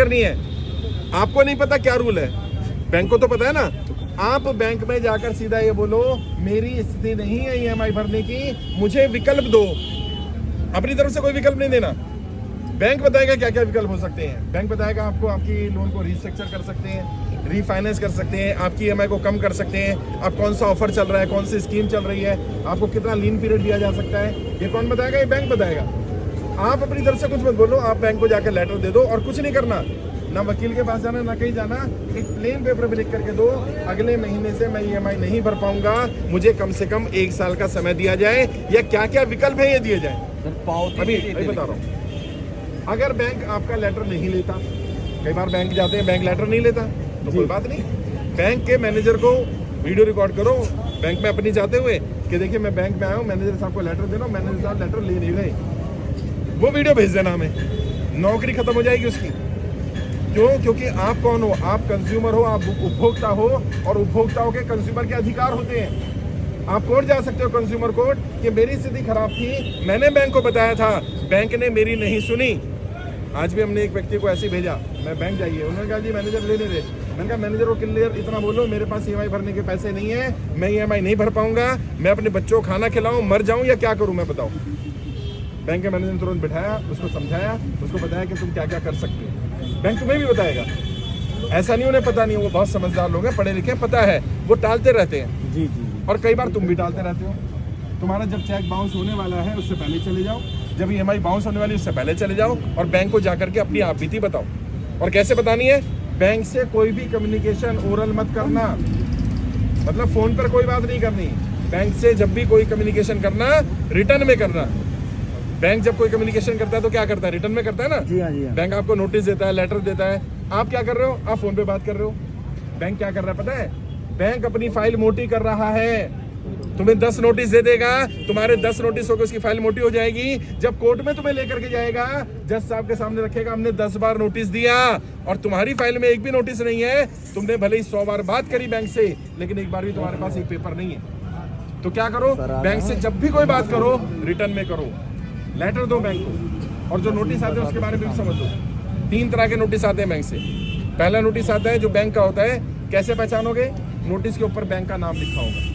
करनी है। आपको नहीं पता क्या रूल है, बैंक को तो पता है ना। आप बैंक में जाकर सीधा ये बोलो मेरी स्थिति नहीं है ईएमआई भरने की, मुझे विकल्प दो। अपनी तरफ से कोई विकल्प नहीं देना। बैंक बताएगा क्या क्या विकल्प हो सकते हैं। बैंक बताएगा आपको आपकी लोन को रिस्ट्रक्चर कर सकते हैं, रीफाइनेंस कर सकते हैं, आपकी ईएमआई को कम कर सकते हैं, आप कौन सा ऑफर चल रहा है, कौन सी स्कीम चल रही है, आपको कितना लीन पीरियड दिया जा सकता है। ये कौन बताएगा? ये बैंक बताएगा। आप अपनी तरफ से कुछ मत बोलो, आप बैंक को जाकर लेटर दे दो और कुछ नहीं करना, ना वकील के पास जाना, ना कहीं जाना। एक प्लेन पेपर पे लिख करके दो, अगले महीने से मैं ईएमआई नहीं भर पाऊंगा, मुझे कम से कम 1 साल का समय दिया जाए, या क्या क्या विकल्प है ये दिए जाए। अभी बता रहा हूँ। अगर बैंक आपका लेटर नहीं लेता, कई बार बैंक जाते हैं बैंक लेटर नहीं लेता, तो कोई बात नहीं, बैंक के मैनेजर को वीडियो रिकॉर्ड करो बैंक में अपनी जाते हुए कि देखिए मैं बैंक में आया हूँ, मैनेजर साहब को लेटर दे रहा हूँ, मैनेजर साहब लेटर ले नहीं रहे, वो वीडियो भेज देना हमें, नौकरी खत्म हो जाएगी उसकी। क्यों? क्योंकि आप कौन हो? आप कंज्यूमर हो, आप उपभोक्ता हो, और उपभोक्ताओं के कंज्यूमर के अधिकार होते हैं। आप कोर्ट जा सकते हो, कंज्यूमर कोर्ट, कि मेरी स्थिति खराब थी, मैंने बैंक को बताया था, बैंक ने मेरी नहीं सुनी। आज भी हमने एक व्यक्ति को ऐसे भेजा, मैं बैंक जाइए, उन्होंने कहा जी मैनेजर ले रहे। मैंने कहा मैनेजर को क्लियर इतना बोलो मेरे पास ईएमआई भरने के पैसे नहीं है, मैं ईएमआई नहीं भर पाऊंगा, मैं अपने बच्चों को खाना खिलाऊं, मर जाऊं, या क्या करूं मैं, बताओ। बैंक के मैनेजर ने तुरंत बिठाया, उसको समझाया, उसको बताया कि तुम क्या क्या कर सकते हो। बैंक तुम्हें भी बताएगा, ऐसा नहीं उन्हें पता नहीं, वो बहुत समझदार लोग हैं, पढ़े लिखे, पता है, वो टालते रहते हैं। जी जी। और कई बार तुम भी टालते रहते हो। तुम्हारा जब चेक बाउंस होने वाला है उससे पहले चले जाओ, जब ईएमआई बाउंस होने वाली उससे पहले चले जाओ, और बैंक को जाकर के अपनी आप बीती बताओ। और कैसे बतानी है? बैंक से कोई भी कम्युनिकेशन ओरल मत करना, मतलब फोन पर कोई बात नहीं करनी। बैंक से जब भी कोई कम्युनिकेशन करना, रिटर्न में करना। बैंक जब कोई कम्युनिकेशन करता है तो क्या करता है? रिटर्न में करता है ना। जी हाँ, जी हाँ। बैंक आपको नोटिस देता है, लेटर देता है, आप क्या कर रहे हो? आप फोन पे बात कर रहे हो। बैंक क्या कर रहा है पता है? बैंक अपनी फाइल मोटी कर रहा है। तुम्हें 10 नोटिस दे देगा, तुम्हारे 10 नोटिस होकर उसकी फाइल मोटी हो जाएगी। जब कोर्ट में तुम्हें लेकर के जाएगा, जज साहब के सामने रखेगा हमने 10 बार नोटिस दिया और तुम्हारी फाइल में एक भी नोटिस नहीं है। तुमने भले ही 100 बार बात करी बैंक से, लेकिन एक बार भी तुम्हारे पास एक पेपर नहीं है। तो क्या करो? बैंक से जब भी कोई बात करो, रिटर्न में करो, लेटर दो बैंक को, और जो नोटिस आते हैं उसके बारे में भी समझ लो। 3 तरह के नोटिस आते हैं बैंक से। पहला नोटिस आता है जो बैंक का होता है, कैसे पहचानोगे? नोटिस के ऊपर बैंक का नाम लिखा होगा।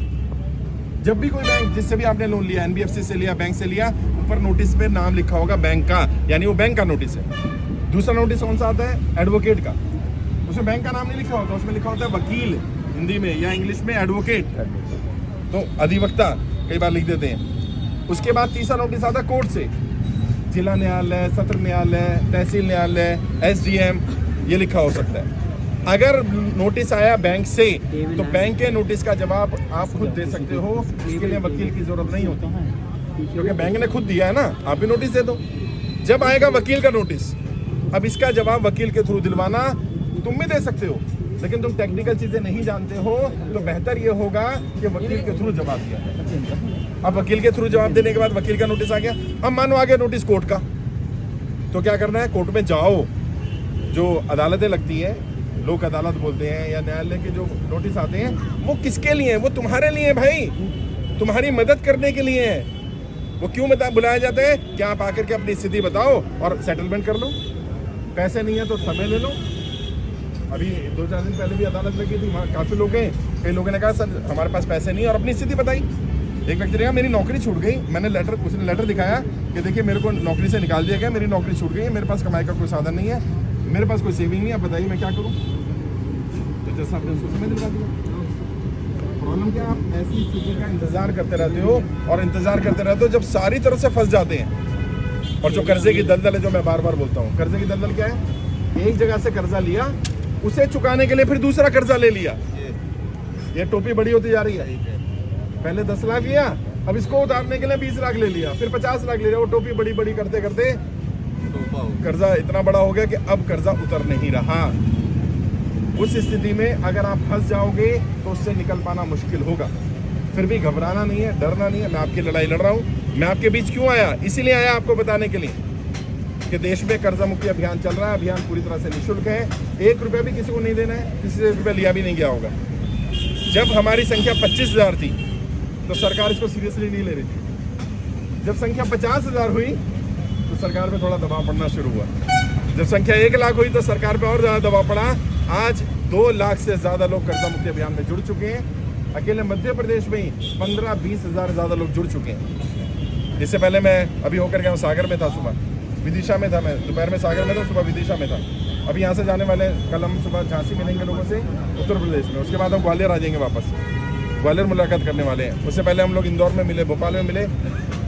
जब भी कोई बैंक, जिससे भी आपने लोन लिया, एनबीएफसी से लिया, बैंक से लिया, ऊपर नोटिस पे नाम लिखा होगा बैंक का, यानी वो बैंक का नोटिस है। दूसरा नोटिस कौन सा आता है? एडवोकेट का। उसमें बैंक का नाम नहीं लिखा होता, उसमें लिखा होता है वकील हिंदी में, या इंग्लिश में एडवोकेट, तो अधिवक्ता कई बार लिख देते हैं। उसके बाद तीसरा नोटिस आता है कोर्ट से, जिला न्यायालय, सत्र न्यायालय, तहसील न्यायालय, एसडीएम, ये लिखा हो सकता है। अगर नोटिस आया बैंक से, तो बैंक के नोटिस का जवाब आप खुद दे सकते हो, इसके लिए वकील की जरूरत नहीं होती, क्योंकि बैंक ने खुद दिया है ना, आप भी नोटिस दे दो। जब आएगा वकील का नोटिस, अब इसका जवाब वकील के थ्रू दिलवाना तुम भी दे सकते हो, लेकिन तुम टेक्निकल चीजें नहीं जानते हो, तो बेहतर ये होगा कि वकील के थ्रू जवाब दिया जाए। अब वकील के थ्रू जवाब देने के बाद वकील का नोटिस आ गया, अब मानो आ गया नोटिस कोर्ट का, तो क्या करना है? कोर्ट में जाओ। जो अदालतें लगती है, लोक अदालत बोलते हैं, या न्यायालय के जो नोटिस आते हैं, वो किसके लिए हैं? वो तुम्हारे लिए भाई, तुम्हारी मदद करने के लिए है। वो क्यों बुलाया जाता है? कि आप आकर के अपनी स्थिति बताओ और सेटलमेंट कर लो। पैसे नहीं है तो समय ले लो। अभी 2-4 दिन पहले भी अदालत लगी थी, वहाँ काफ़ी लोग हैं, कई लोगों ने कहा सर हमारे पास पैसे नहीं है, और अपनी स्थिति बताई। एक व्यक्ति ने कहा मेरी नौकरी छूट गई, मैंने उसने लेटर दिखाया कि देखिए मेरे को नौकरी से निकाल दिया गया, मेरी नौकरी छूट गई है, मेरे पास कमाई का कोई साधन नहीं है, मेरे पास कोई सेविंग नहीं है, बताइए मैं क्या करूं? तो जैसा आपने उसको समय दिला दिया। प्रॉब्लम क्या? आप ऐसी स्थिति का इंतजार करते रहते हो, और इंतजार करते रहते हो जब सारी तरफ से फंस जाते हैं। और जो कर्जे की दलदल है, जो मैं बार बार बोलता हूँ, कर्जे की दलदल क्या है? एक जगह से कर्जा लिया, उसे चुकाने के लिए फिर दूसरा कर्जा ले लिया। ये टोपी बड़ी होती जा रही है। पहले 10 लाख लिया, अब इसको उतारने के लिए 20 लाख ले लिया, फिर 50 लाख ले लिया। वो टोपी बड़ी बड़ी करते करते कर्जा इतना बड़ा हो गया कि अब कर्जा उतर नहीं रहा। उस स्थिति में अगर आप फंस जाओगे तो उससे निकल पाना मुश्किल होगा। फिर भी घबराना नहीं है, डरना नहीं है। मैं आपकी लड़ाई लड़ रहा हूँ। मैं आपके बीच क्यों आया? इसीलिए आया आपको बताने के लिए कि देश में कर्जा मुक्ति अभियान चल रहा है। अभियान पूरी तरह से निःशुल्क है, 1 रुपया भी किसी को नहीं देना है, किसी से रुपया लिया भी नहीं गया होगा। जब हमारी संख्या 25,000 थी तो सरकार इसको सीरियसली नहीं ले रही थी। जब संख्या 50,000 हुई तो सरकार पे थोड़ा दबाव पड़ना शुरू हुआ। जब संख्या 1 लाख हुई तो सरकार पे और ज्यादा दबाव पड़ा। आज 2 लाख से ज्यादा लोग कर्जा मुक्ति अभियान में जुड़ चुके हैं। अकेले मध्य प्रदेश में ही 15-20 हजार ज्यादा लोग जुड़ चुके हैं। इससे पहले मैं अभी होकर गया हूँ, सागर में था, सुबह विदिशा में था, मैं दोपहर में सागर में था, सुबह विदिशा में था। अभी यहाँ से जाने वाले, कल हम सुबह झांसी मिलेंगे लोगों से उत्तर प्रदेश में, उसके बाद हम ग्वालियर आ जाएंगे वापस, ग्वालियर मुलाकात करने वाले हैं। उससे पहले हम लोग इंदौर में मिले, भोपाल में मिले।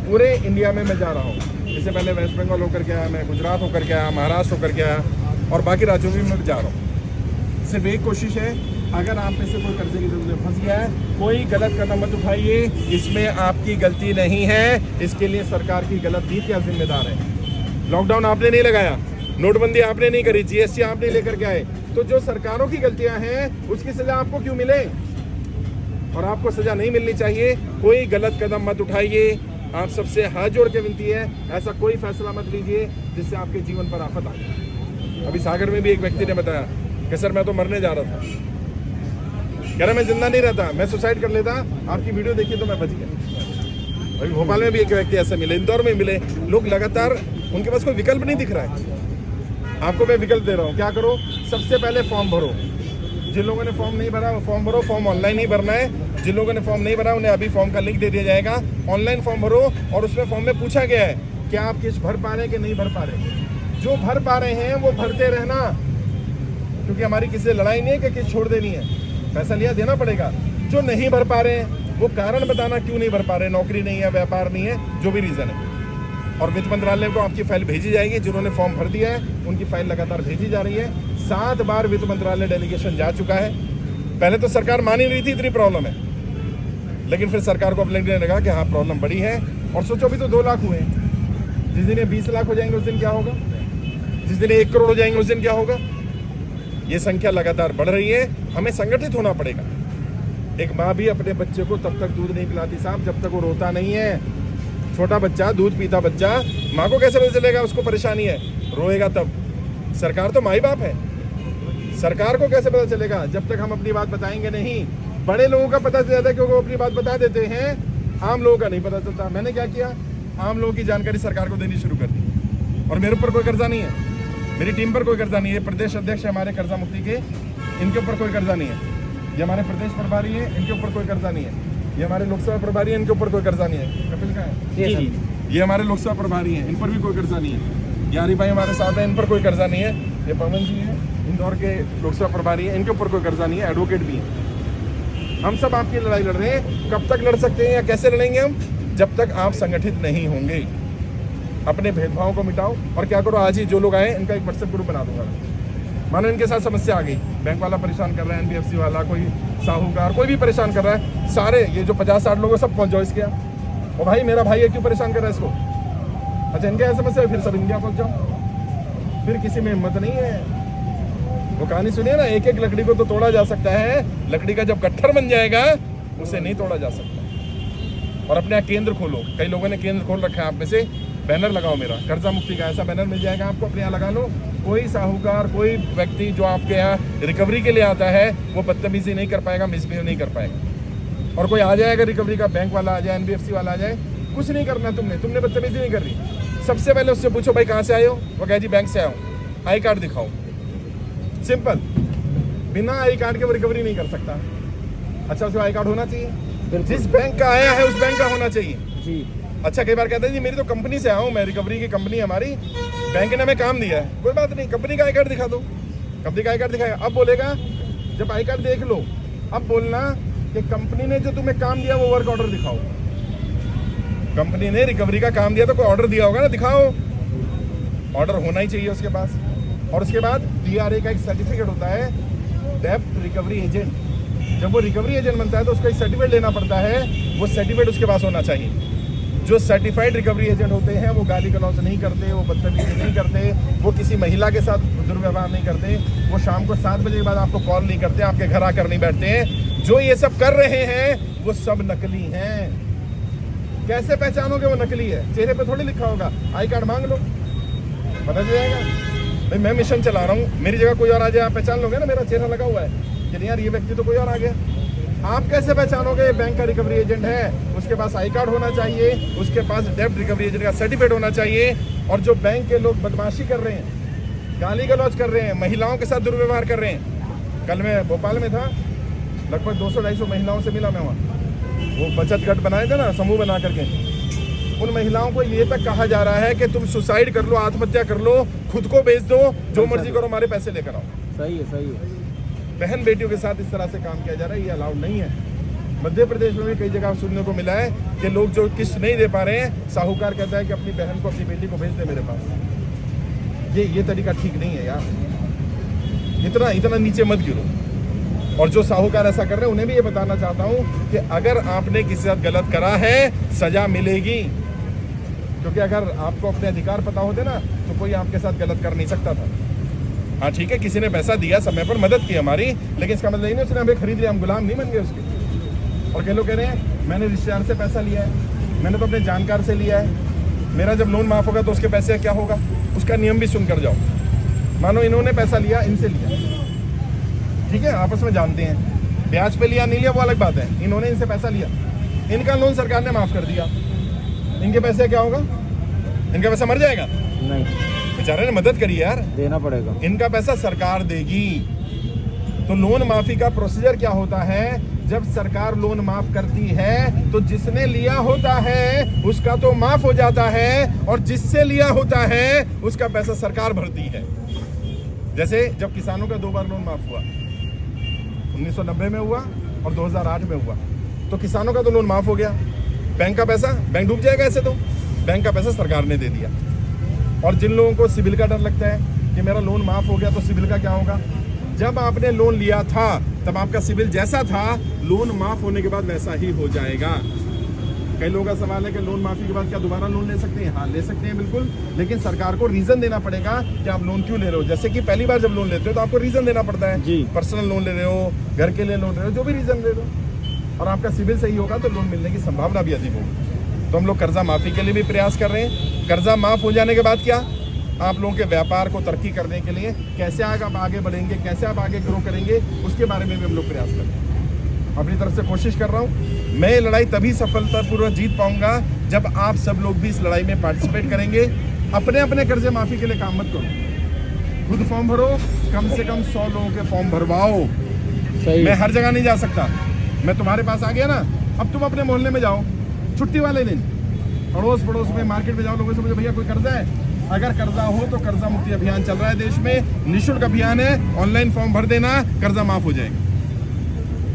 पूरे इंडिया में मैं जा रहा हूँ। इससे पहले वेस्ट बंगाल होकर के आया, मैं गुजरात होकर के आया, महाराष्ट्र होकर के आया और बाकी राज्यों में मैं जा रहा हूँ। सिर्फ एक कोशिश है, अगर आप में से कोई कर्जे की जरूरत फंस गया है, कोई गलत कदम मत उठाइए, इसमें आपकी गलती नहीं है, इसके लिए सरकार की गलत नीतियाँ जिम्मेदार है। लॉकडाउन आपने नहीं लगाया, नोटबंदी आपने नहीं करी, जीएसटी आप नहीं लेकर के आए, तो जो सरकारों की गलतियां हैं उसकी सजा आपको क्यों मिले? और आपको सजा नहीं मिलनी चाहिए। कोई गलत कदम मत उठाइए। आप सबसे हाथ जोड़ के विनती है, ऐसा कोई फैसला मत लीजिए जिससे आपके जीवन पर आफत आ जाए। अभी सागर में भी एक व्यक्ति ने बताया कि सर मैं तो मरने जा रहा था, कह रहा मैं जिंदा नहीं रहता, मैं सुसाइड कर लेता, आपकी वीडियो देखी तो मैं बच गया। अभी भोपाल में भी एक व्यक्ति ऐसे मिले, इंदौर में मिले। लोग लगातार, उनके पास कोई विकल्प नहीं दिख रहा है। आपको मैं विकल्प दे रहा हूँ, क्या करो? सबसे पहले फॉर्म भरो। जिन लोगों ने फॉर्म नहीं भरा वो फॉर्म भरो। फॉर्म ऑनलाइन ही भरना है। जिन लोगों ने फॉर्म नहीं भरा उन्हें अभी फॉर्म का लिंक दे दिया जाएगा, ऑनलाइन फॉर्म भरो। और उसमें फॉर्म में पूछा गया है क्या आप किस्त भर पा रहे हैं कि नहीं भर पा रहे। जो भर पा रहे हैं वो भरते रहना, क्योंकि हमारी किसी से लड़ाई नहीं है कि किस्त छोड़ देनी है, पैसा लिया देना पड़ेगा। जो नहीं भर पा रहे हैं वो कारण बताना क्यों नहीं भर पा रहे, नौकरी नहीं है, व्यापार नहीं है, जो भी रीजन है। और वित्त मंत्रालय को आपकी फाइल भेजी जाएगी। जिन्होंने फॉर्म भर दिया है उनकी फाइल लगातार भेजी जा रही है। 7 बार वित्त मंत्रालय डेलीगेशन जा चुका है। पहले तो सरकार मान ही नहीं थी इतनी प्रॉब्लम है, लेकिन फिर सरकार को अपने ने लगा कि हाँ प्रॉब्लम बड़ी है। और सोचो अभी तो 2 लाख हुए हैं, जिस दिन ये 20 लाख हो जाएंगे उस दिन क्या होगा, जिस दिन 1 करोड़ हो जाएंगे उस दिन क्या होगा। ये संख्या लगातार बढ़ रही है, हमें संगठित होना पड़ेगा। एक माँ भी अपने बच्चे को तब तक दूध नहीं पिलाती साहब जब तक वो रोता नहीं है। छोटा बच्चा, दूध पीता बच्चा, माँ को कैसे पता चलेगा उसको परेशानी है? रोएगा तब। सरकार तो माई बाप है, सरकार को कैसे पता चलेगा जब तक हम अपनी बात बताएंगे नहीं। बड़े लोगों का पता चल जाता है क्योंकि वो अपनी बात बता देते हैं, आम लोगों का नहीं पता चलता। मैंने क्या किया, आम लोगों की जानकारी सरकार को देनी शुरू कर दी। और मेरे ऊपर कोई कर्जा नहीं है, मेरी टीम पर कोई कर्जा नहीं है। प्रदेश अध्यक्ष है हमारे कर्जा मुक्ति के, इनके ऊपर कोई कर्जा नहीं है। ये हमारे प्रदेश प्रभारी है, इनके ऊपर कोई कर्जा नहीं है। ये हमारे लोकसभा प्रभारी है, इनके ऊपर कोई कर्जा नहीं है। कपिल का है, ये हमारे लोकसभा प्रभारी हैं, इन पर भी कोई कर्जा नहीं है। यारी भाई हमारे साथ हैं, इन पर कोई कर्जा नहीं है। ये पवन जी हैं, इंदौर के लोकसभा प्रभारी हैं, इनके ऊपर कोई कर्जा नहीं है। एडवोकेट भी हैं। हम सब आपकी लड़ाई लड़ रहे हैं। कब तक लड़ सकते हैं या कैसे लड़ेंगे हम? जब तक आप संगठित नहीं होंगे। अपने भेदभाव को मिटाओ। और क्या करो, आज ही जो लोग आए इनका एक व्हाट्सएप ग्रुप बना दूंगा। मानो इनके साथ समस्या आ गई, बैंक वाला परेशान कर रहा है, NBFC वाला, कोई साहूकार, कोई भी परेशान कर रहा है, सारे ये जो 50-60 लोग सब पहुंच जाओ इसके यहाँ। और भाई मेरा भाई है, क्यों परेशान कर रहा है इसको? अच्छा इनके यहाँ समस्या है, फिर सब इंडिया पहुंच जाओ। फिर किसी में हिम्मत नहीं है। वो कहानी सुनिए ना, एक एक लकड़ी को तो तोड़ा जा सकता है, लकड़ी का जब गट्ठर बन जाएगा उसे नहीं तोड़ा जा सकता। और अपने यहाँ केंद्र खोलो। कई लोगों ने केंद्र खोल रखा है, आप में से बैनर लगाओ मेरा कर्जा मुक्ति का, ऐसा बैनर मिल जाएगा आपको, अपने यहाँ लगा लो। कोई साहूकार, कोई व्यक्ति जो आपके यहाँ रिकवरी के लिए आता है वो बदतमीजी नहीं कर पाएगा, मिसबिहेव नहीं कर पाएगा। और कोई आ जाएगा रिकवरी का, बैंक वाला आ जाए, NBFC वाला आ जाए, कुछ नहीं करना तुमने बदतमीजी नहीं कर रही। सबसे पहले उससे पूछो भाई कहाँ से आए हो? वो कहे जी बैंक से आया हूँ। आई कार्ड दिखाओ, सिंपल। बिना आई कार्ड के वो रिकवरी नहीं कर सकता। अच्छा उसको आई कार्ड होना चाहिए, जिस बैंक का आया है उस बैंक का होना चाहिए जी। अच्छा कई बार कहते हैं जी मेरी तो कंपनी से आया हूँ, मैं रिकवरी की कंपनी है हमारी, बैंक ने हमें काम दिया है। कोई बात नहीं, कंपनी का आई कार्ड दिखा दो। कंपनी का आई कार्ड दिखाएगा, अब बोलेगा, जब आई कार्ड देख लो अब बोलना कि कंपनी ने जो तुम्हें काम दिया वो वर्क ऑर्डर दिखाओ। कंपनी ने रिकवरी का काम दिया तो कोई ऑर्डर दिया होगा ना, दिखाओ। ऑर्डर होना ही चाहिए उसके पास। और उसके बाद DRA का एक सर्टिफिकेट होता है, डेब्ट रिकवरी एजेंट। जब वो रिकवरी एजेंट बनता है तो उसका एक सर्टिफिकेट लेना पड़ता है, वो सर्टिफिकेट उसके पास होना चाहिए। जो सर्टिफाइड रिकवरी एजेंट होते हैं वो गाली गलौज नहीं करते, वो बदतमीजी नहीं करते, वो किसी महिला के साथ दुर्व्यवहार नहीं करते, वो शाम को 7 बजे के बाद आपको कॉल नहीं करते, आपके घर आकर नहीं बैठते हैं। जो ये सब कर रहे हैं वो सब नकली हैं। कैसे पहचानोगे वो नकली है? चेहरे पे थोड़ी लिखा होगा, आई कार्ड मांग लो, पता चल जाएगा। भाई मैं मिशन चला रहा हूँ, मेरी जगह कोई और आ जाए, आप पहचान लोगे ना मेरा चेहरा लगा हुआ है कि नहीं यार ये व्यक्ति तो कोई और आ गया। आप कैसे पहचानोगे? बैंक का रिकवरी एजेंट है, उसके पास आई कार्ड होना चाहिए, उसके पास डेब्ट रिकवरी एजेंट का सर्टिफिकेट होना चाहिए। और जो बैंक के लोग बदमाशी कर रहे हैं, गाली गलौज कर रहे हैं, महिलाओं के साथ दुर्व्यवहार कर रहे हैं। कल मैं भोपाल में था, लगभग 200-250 महिलाओं से मिला मैं वहाँ। वो बचत गट बनाए थे ना, समूह बना करके। उन महिलाओं को ये तक कहा जा रहा है कि तुम सुसाइड कर लो, आत्महत्या कर लो, खुद को बेच दो, जो मर्जी करो, हमारे पैसे लेकर आओ। सही है, सही है। बहन बेटियों के साथ इस तरह से काम किया जा रहा है, ये अलाउड नहीं है। मध्य प्रदेश में भी कई जगह सुनने को मिला है कि लोग जो किस्त नहीं दे पा रहे हैं, साहूकार कहता है कि अपनी बहन को, अपनी बेटी को भेज दे मेरे पास। ये तरीका ठीक नहीं है यार। इतना नीचे मत गिरो। और जो साहूकार ऐसा कर रहे हैं उन्हें भी ये बताना चाहता हूँ कि अगर आपने किसी के साथ गलत करा है, सजा मिलेगी। क्योंकि अगर आपको अपने अधिकार पता होते ना, तो कोई आपके साथ गलत कर नहीं सकता था। हाँ ठीक है, किसी ने पैसा दिया, समय पर मदद की हमारी, लेकिन इसका मतलब नहीं उसने हमें खरीद लिया, हम गुलाम नहीं बन गए उसके। और कई लोग कह रहे हैं मैंने रिश्तेदार से पैसा लिया है, मैंने तो अपने जानकार से लिया है, मेरा जब लोन माफ होगा तो उसके पैसे क्या होगा, उसका नियम भी सुनकर जाओ। मानो इन्होंने पैसा लिया, इनसे लिया, ठीक है, आपस में जानते हैं, ब्याज पे लिया नहीं लिया वो अलग बात है। इन्होंने इनसे पैसा लिया, इनका लोन सरकार ने माफ कर दिया, इनके पैसे क्या होगा? इनका पैसा मर जाएगा? नहीं, बेचारे ने मदद करी यार, देना पड़ेगा। इनका पैसा सरकार देगी। तो लोन माफी का प्रोसीजर क्या होता है? जब सरकार लोन माफ करती है तो जिसने लिया होता है उसका तो माफ हो जाता है, और जिससे लिया होता है उसका पैसा सरकार भरती है। जैसे जब किसानों का 2 बार लोन माफ हुआ, 1990 में हुआ और 2008 में हुआ, तो किसानों का तो लोन माफ हो गया, बैंक का पैसा, बैंक डूब जाएगा ऐसे तो, बैंक का पैसा सरकार ने दे दिया। और जिन लोगों को सिविल का डर लगता है कि मेरा लोन माफ हो गया तो सिविल का क्या होगा, जब आपने लोन लिया था तब आपका सिविल जैसा था, लोन माफ होने के बाद वैसा ही हो जाएगा। कई लोगों का सवाल है कि लोन माफी के बाद क्या दोबारा लोन ले सकते हैं? हाँ ले सकते हैं बिल्कुल, लेकिन सरकार को रीजन देना पड़ेगा कि आप लोन क्यों ले रहे हो। जैसे कि पहली बार जब लोन लेते हो तो आपको रीजन देना पड़ता है जी, पर्सनल लोन ले रहे हो, घर के लिए लोन ले रहे हो, जो भी रीजन ले रहे हो, और आपका सिविल सही होगा तो लोन मिलने की संभावना भी अधिक होगी। तो हम लोग कर्जा माफी के लिए भी प्रयास कर रहे हैं। कर्जा माफ हो जाने के बाद क्या, आप लोगों के व्यापार को तरक्की करने के लिए कैसे आप आगे बढ़ेंगे, कैसे आप आगे ग्रो करेंगे, उसके बारे में भी हम लोग प्रयास कर रहे हैं। अपनी तरफ से कोशिश कर रहा हूँ। मैं ये लड़ाई तभी सफलतापूर्वक जीत पाऊंगा जब आप सब लोग भी इस लड़ाई में पार्टिसिपेट करेंगे। अपने अपने कर्जे माफी के लिए काम मत करो, खुद फॉर्म भरो, कम से कम 100 लोगों के फॉर्म भरवाओ। मैं हर जगह नहीं जा सकता, मैं तुम्हारे पास आ गया ना, अब तुम अपने मोहल्ले में जाओ, छुट्टी वाले दिन अड़ोस पड़ोस में मार्केट में जाओ, लोगों से पूछो भैया कोई कर्जा है? अगर कर्जा हो तो कर्जा मुक्ति अभियान चल रहा है देश में, निःशुल्क अभियान है, ऑनलाइन फॉर्म भर देना, कर्जा माफ हो जाएगा।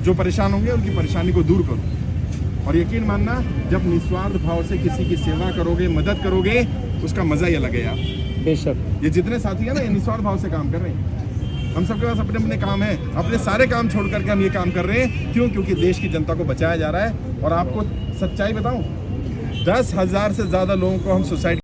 जो परेशान होंगे उनकी परेशानी को दूर करो। और यकीन मानना, जब निस्वार्थ भाव से किसी की सेवा करोगे, मदद करोगे, उसका मजा ही अलग है यार। बेशक ये जितने साथी है ना, ये निस्वार्थ भाव से काम कर रहे हैं। हम सबके पास अपने अपने काम है, अपने सारे काम छोड़ करके हम ये काम कर रहे हैं। क्यों? क्योंकि देश की जनता को बचाया जा रहा है। और आपको सच्चाई बताऊं, 10,000 से ज्यादा लोगों को हम सुसाइड